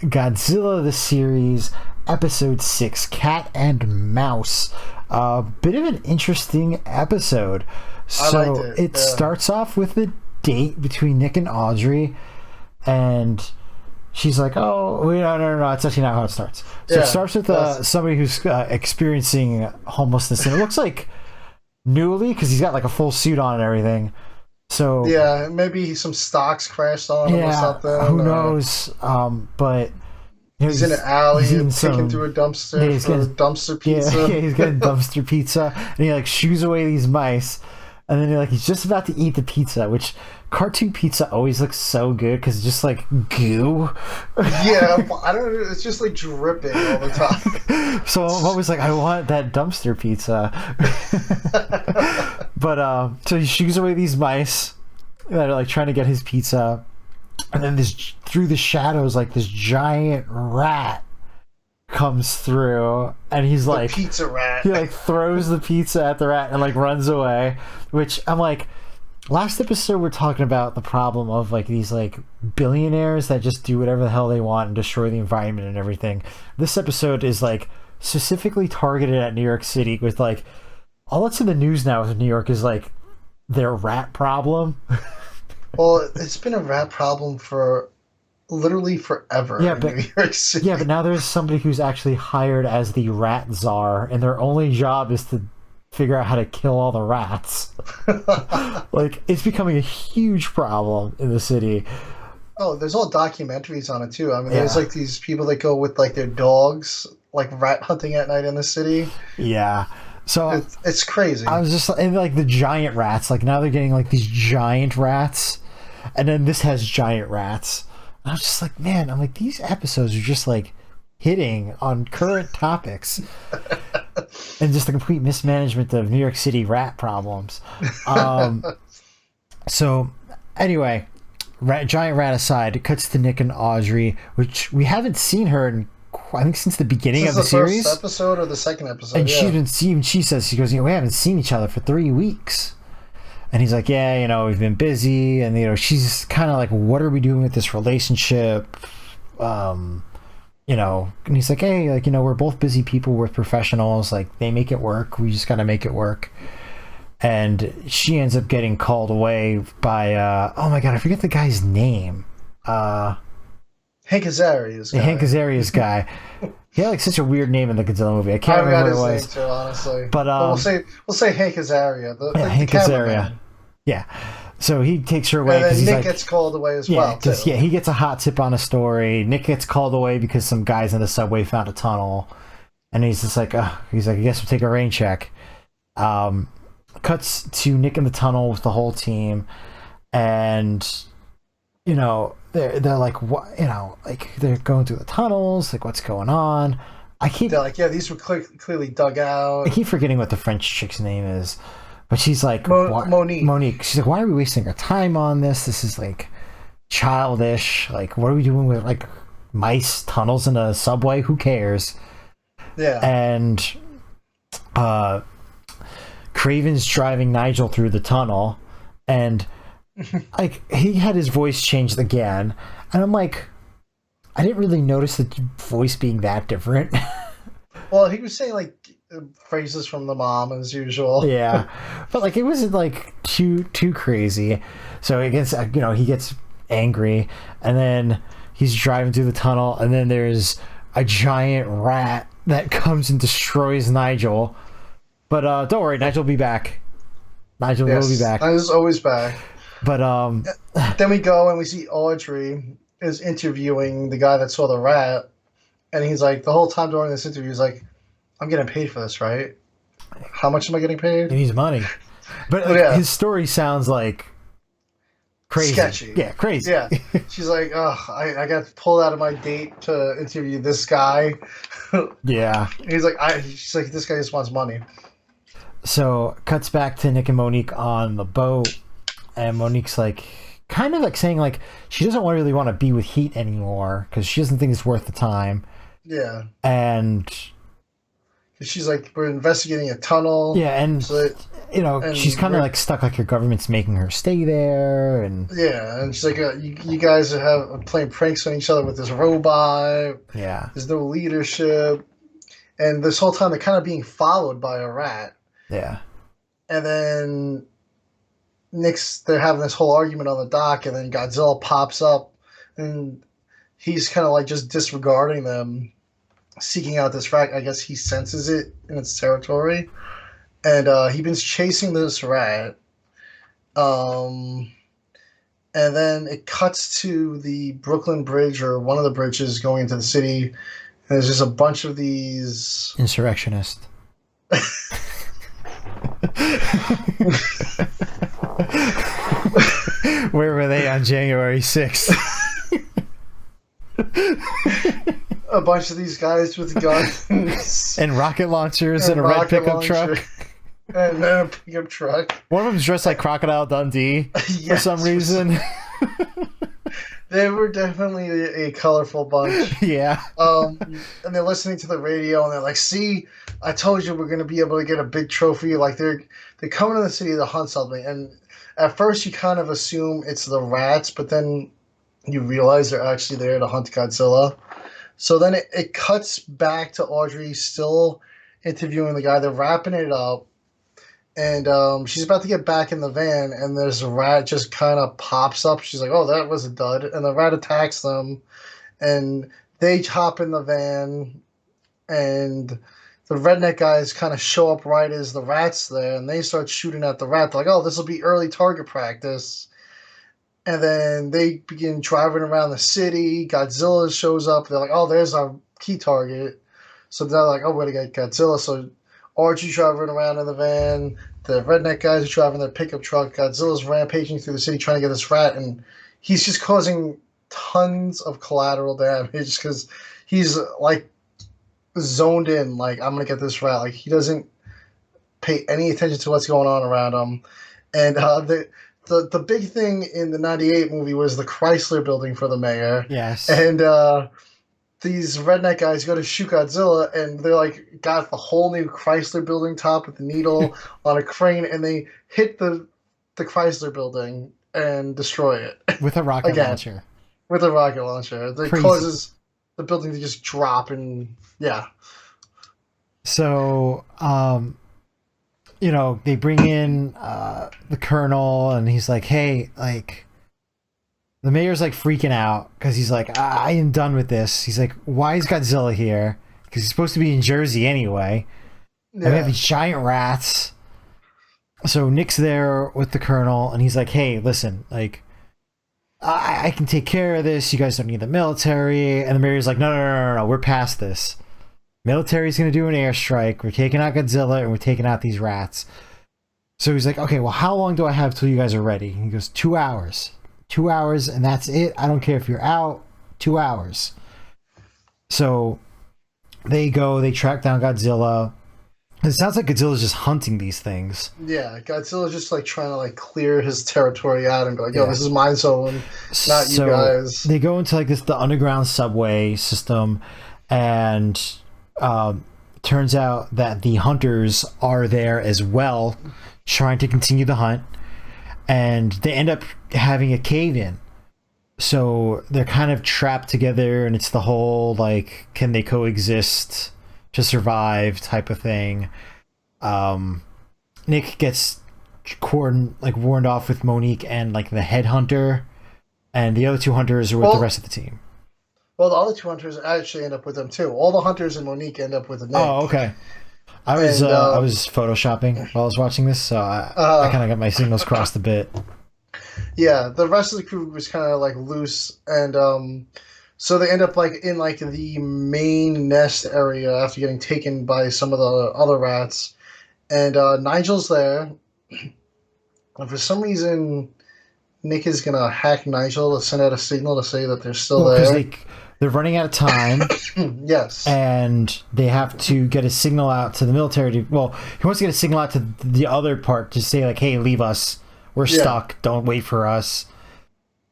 Godzilla the Series, Episode 6, Cat and Mouse. Bit of an interesting episode. I liked So it. it starts off with a date between Nick and Audrey, and she's like, "Oh, wait, no, it's actually not how it starts." So it starts with somebody who's experiencing homelessness, and it looks like newly because he's got like a full suit on and everything. So Yeah, maybe some stocks crashed on him or something. Who knows? But he's in an alley and picking through a dumpster for dumpster pizza. Yeah, he's getting dumpster pizza, and he like shoos away these mice, and then he's just about to eat the pizza, which cartoon pizza always looks so good because it's just like goo. Yeah, I don't know. It's just like dripping all the time. So I'm always like, I want that dumpster pizza. But so he shoos away these mice that are like trying to get his pizza, and then through the shadows, like this giant rat comes through, and he's like, pizza rat. He like throws the pizza at the rat and like runs away. Which I'm like, last episode we're talking about the problem of like these like billionaires that just do whatever the hell they want and destroy the environment and everything. This episode is like specifically targeted at New York City with like all that's in the news now with New York is like their rat problem. Well, it's been a rat problem for literally forever in New York City. Yeah, but now there's somebody who's actually hired as the rat czar, and their only job is to figure out how to kill all the rats. Like, it's becoming a huge problem in the city. Oh, there's all documentaries on it too. I mean, there's like these people that go with like their dogs, like rat hunting at night in the city. Yeah. So it's crazy. I was just and like the giant rats. Like now they're getting like these giant rats, and then this has giant rats. And I was just like, man, I'm like these episodes are just like hitting on current topics, and just the complete mismanagement of New York City rat problems. So anyway, giant rat aside, it cuts to Nick and Audrey, which we haven't seen her in I think since the beginning of the series. First episode or the second episode? And she says, she goes, we haven't seen each other for 3 weeks. And he's like, yeah, we've been busy. And, she's kind of like, what are we doing with this relationship? And he's like, hey, like, we're both busy people. We're professionals. Like, they make it work. We just got to make it work. And she ends up getting called away by, oh my God, I forget the guy's name. Hank Azaria's guy. Hank Azaria's guy. He had like such a weird name in the Godzilla movie. I can't remember what it was. His name too, honestly. But we'll say Hank Azaria. Hank Azaria. Yeah. So he takes her away because Nick gets called away as well. Yeah, he gets a hot tip on a story. Nick gets called away because some guys in the subway found a tunnel, and he's just like, I guess we'll take a rain check. Cuts to Nick in the tunnel with the whole team, and they're like, what, like they're going through the tunnels, like what's going on? They're like, yeah, these were clearly dug out. I keep forgetting what the French chick's name is, but she's like Monique. She's like, why are we wasting our time on this? This is like childish. Like, what are we doing with like mice tunnels in a subway? Who cares? Yeah. And Craven's driving Nigel through the tunnel, and like he had his voice changed again, and I'm like, I didn't really notice the voice being that different. Well, he was saying like phrases from the mom as usual. Yeah, but like it wasn't like too crazy. So he gets he gets angry, and then he's driving through the tunnel, and then there's a giant rat that comes and destroys Nigel. But don't worry, Nigel will be back. Nigel will be back. Nigel's always back. But then we go and we see Audrey is interviewing the guy that saw the rat, and he's like, the whole time during this interview, he's like, I'm getting paid for this, right? How much am I getting paid? He needs money. But his story sounds like crazy. Sketchy. Yeah, crazy. Yeah. She's like, I got pulled out of my date to interview this guy. Yeah. She's like, this guy just wants money. So cuts back to Nick and Monique on the boat, and Monique's like kind of like saying like she doesn't really want to be with Heat anymore because she doesn't think it's worth the time. Yeah. And She's like, we're investigating a tunnel. Yeah, and So that, she's and kind of we're like stuck, like your government's making her stay there, and yeah, and she's like, you guys have playing pranks on each other with this robot. yeah, There's no leadership, and this whole time they're kind of being followed by a rat. yeah. And then they're having this whole argument on the dock, and then Godzilla pops up, and he's kind of like just disregarding them, seeking out this rat. I guess he senses it in its territory, and he's been chasing this rat. Um, and then it cuts to the Brooklyn Bridge or one of the bridges going into the city. And there's just a bunch of these Insurrectionist. Where were they on January 6th? a bunch of these guys with guns and rocket launchers and a red pickup truck. And then a pickup truck. One of them's dressed like Crocodile Dundee for some reason. They were definitely a colorful bunch. Yeah. And they're listening to the radio and they're like, "See, I told you we're gonna be able to get a big trophy." Like they're coming to the city to hunt something. And at first you kind of assume it's the rats, but then you realize they're actually there to hunt Godzilla. So then it cuts back to Audrey still interviewing the guy. They're wrapping it up. And she's about to get back in the van, and there's a rat just kind of pops up. She's like, "Oh, that was a dud." And the rat attacks them, and they hop in the van, and the redneck guys kind of show up right as the rat's there, and they start shooting at the rat. They're like, "Oh, this will be early target practice." And then they begin driving around the city. Godzilla shows up. They're like, "Oh, there's our key target." So they're like, "Oh, we're going to get Godzilla." So Archie's driving around in the van. The redneck guys are driving their pickup truck. Godzilla's rampaging through the city trying to get this rat, and he's just causing tons of collateral damage because he's like zoned in. Like, I'm gonna get this rat. Like, he doesn't pay any attention to what's going on around him. And the big thing in the '98 movie was the Chrysler building for the mayor. Yes. And these redneck guys go to shoot Godzilla, and they're like got the whole new Chrysler building top with the needle on a crane, and they hit the Chrysler building and destroy it with a rocket launcher. With a rocket launcher, that causes the building to just drop, and yeah. So, they bring in the colonel, and he's like, "Hey, like." The mayor's like freaking out because he's like, I am done with this. He's like, why is Godzilla here? Because he's supposed to be in Jersey anyway. Yeah. And we have these giant rats. So Nick's there with the colonel, and he's like, hey, listen, like, I can take care of this. You guys don't need the military. And the mayor's like, no, we're past this. Military's going to do an airstrike. We're taking out Godzilla, and we're taking out these rats. So he's like, okay, well, how long do I have till you guys are ready? And he goes, 2 hours. 2 hours, and that's it. I don't care if you're out. 2 hours. So they track down Godzilla. It sounds like Godzilla's just hunting these things. Yeah, Godzilla's just like trying to like clear his territory out and be like, yo, this is my zone, not you guys. They go into like the underground subway system, and turns out that the hunters are there as well, trying to continue the hunt. And they end up having a cave-in. So they're kind of trapped together, and it's the whole, like, can they coexist to survive type of thing. Nick gets warned off with Monique and, like, the head hunter, and the other two hunters are with the rest of the team. Well, the other two hunters actually end up with them, too. All the hunters and Monique end up with Nick. Oh, okay. I was photoshopping while I was watching this, so I kind of got my signals crossed a bit. Yeah, the rest of the crew was kind of like loose, and so they end up like in like the main nest area after getting taken by some of the other rats, and Nigel's there, and for some reason, Nick is gonna hack Nigel to send out a signal to say that they're still there. They're running out of time. Yes. And they have to get a signal out to the military. He wants to get a signal out to the other part to say, like, hey, leave us. We're stuck. Don't wait for us.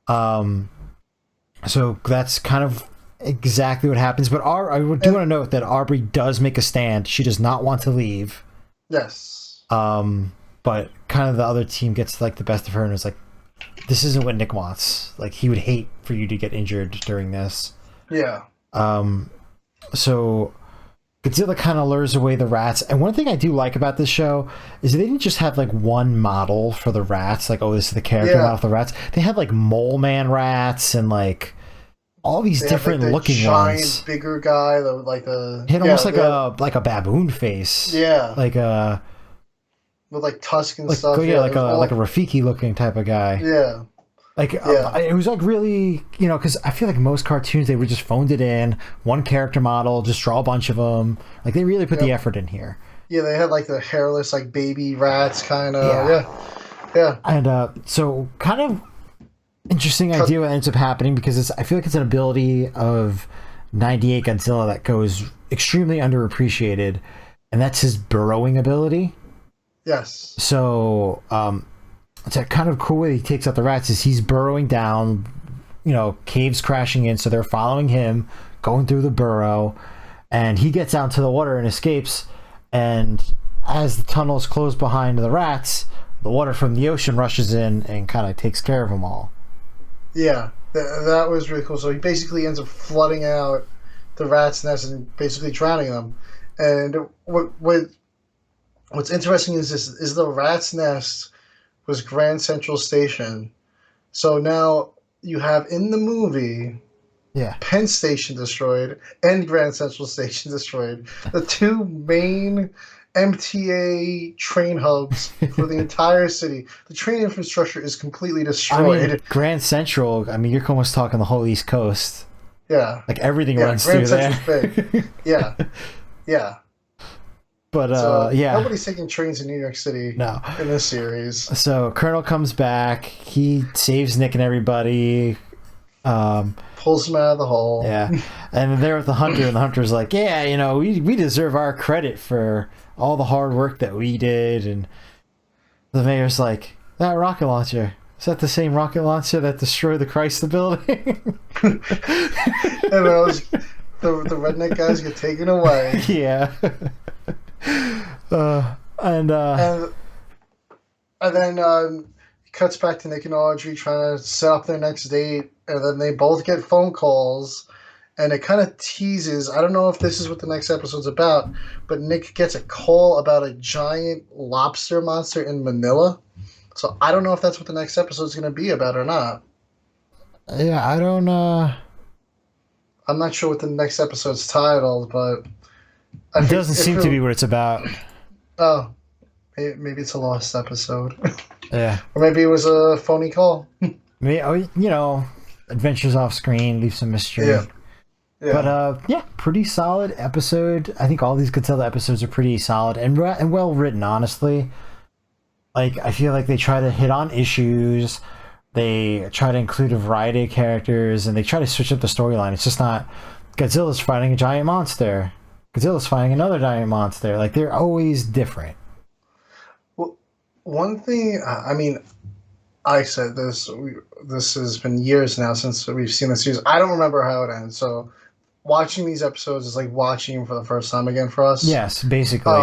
So that's kind of exactly what happens. But I do want to note that Aubrey does make a stand. She does not want to leave. Yes. But kind of the other team gets like the best of her and is like, this isn't what Nick wants. Like, he would hate for you to get injured during this. Yeah. So Godzilla kind of lures away the rats. And one thing I do like about this show is they didn't just have like one model for the rats. Like, oh, this is the character model for the rats. They had like mole man rats and like all these different like, looking giant, ones. Bigger guy, like the he had almost like a baboon face. Yeah. Like a with like tusk and like, stuff. Yeah, like a Rafiki looking type of guy. Yeah. Like, it was like really, because I feel like most cartoons, they would just phoned it in, one character model, just draw a bunch of them. Like, they really put the effort in here. Yeah, they had like the hairless, like baby rats kind of. Yeah. And so, kind of interesting idea what ends up happening because I feel like it's an ability of 98 Godzilla that goes extremely underappreciated, and that's his burrowing ability. Yes. So, it's a kind of cool way he takes out the rats is he's burrowing down, caves crashing in, so they're following him, going through the burrow, and he gets out into the water and escapes, and as the tunnels close behind the rats, the water from the ocean rushes in and kind of takes care of them all. Yeah, that was really cool. So he basically ends up flooding out the rat's nest and basically drowning them. And what's interesting is the rat's nest was Grand Central Station. So now you have in the movie Penn Station destroyed and Grand Central Station destroyed. The two main MTA train hubs for the entire city. The train infrastructure is completely destroyed. Grand Central, you're almost talking the whole East Coast. Yeah. Like everything runs through there. Big. Yeah. Yeah. But nobody's taking trains in New York City in this series. So Colonel comes back, he saves Nick and everybody, pulls him out of the hole. Yeah. And they're with the hunter, and the hunter's like, we deserve our credit for all the hard work that we did. And the mayor's like, that rocket launcher, is that the same rocket launcher that destroyed the Chrysler building? And the redneck guys get taken away. Yeah. And then it cuts back to Nick and Audrey trying to set up their next date, and then they both get phone calls, and it kind of teases. I don't know if this is what the next episode's about, but Nick gets a call about a giant lobster monster in Manila. So I don't know if that's what the next episode's going to be about or not. Yeah, I don't. I'm not sure what the next episode's titled, but it doesn't seem to be what it's about. Oh, maybe it's a lost episode. Yeah, or maybe it was a phony call. Maybe, adventures off screen, leave some mystery. Yeah. But pretty solid episode. I think all these Godzilla episodes are pretty solid and well written. Honestly, like I feel like they try to hit on issues. They try to include a variety of characters, and they try to switch up the storyline. It's just not Godzilla's fighting a giant monster. Godzilla's fighting another giant monster. Like, they're always different. Well, one thing, I said this. This has been years now since we've seen the series. I don't remember how it ends. So, watching these episodes is like watching them for the first time again for us. Yes, basically.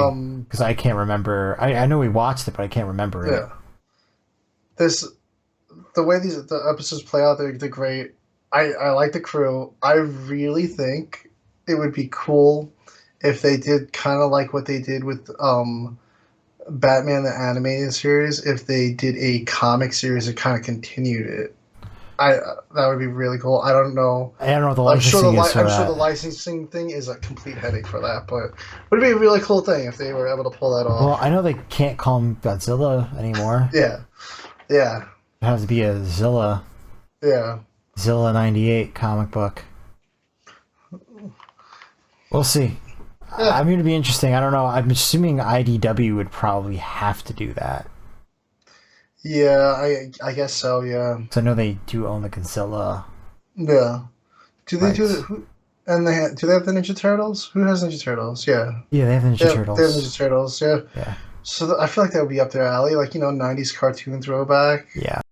Because I can't remember. I know we watched it, but I can't remember it. Yeah. The way the episodes play out, they're great. I like the crew. I really think it would be cool if they did kind of like what they did with Batman the Animated Series, if they did a comic series that kind of continued it. That would be really cool. I don't know. I don't know what the licensing is for I'm that. sure the licensing thing is a complete headache for that, but it would be a really cool thing if they were able to pull that off. Well, I know they can't call him Godzilla anymore. Yeah. It has to be a Zilla. Yeah. Zilla 98 comic book. We'll see. Yeah. I'm going to be interesting. I don't know. I'm assuming IDW would probably have to do that. Yeah, I guess so, yeah. So I know they do own the Godzilla. Yeah. Do they do the... do they have the Ninja Turtles? Who has Ninja Turtles? Yeah. Yeah, they have Ninja Turtles. They have Ninja Turtles, yeah. Yeah. So I feel like that would be up their alley, like, 90s cartoon throwback. Yeah.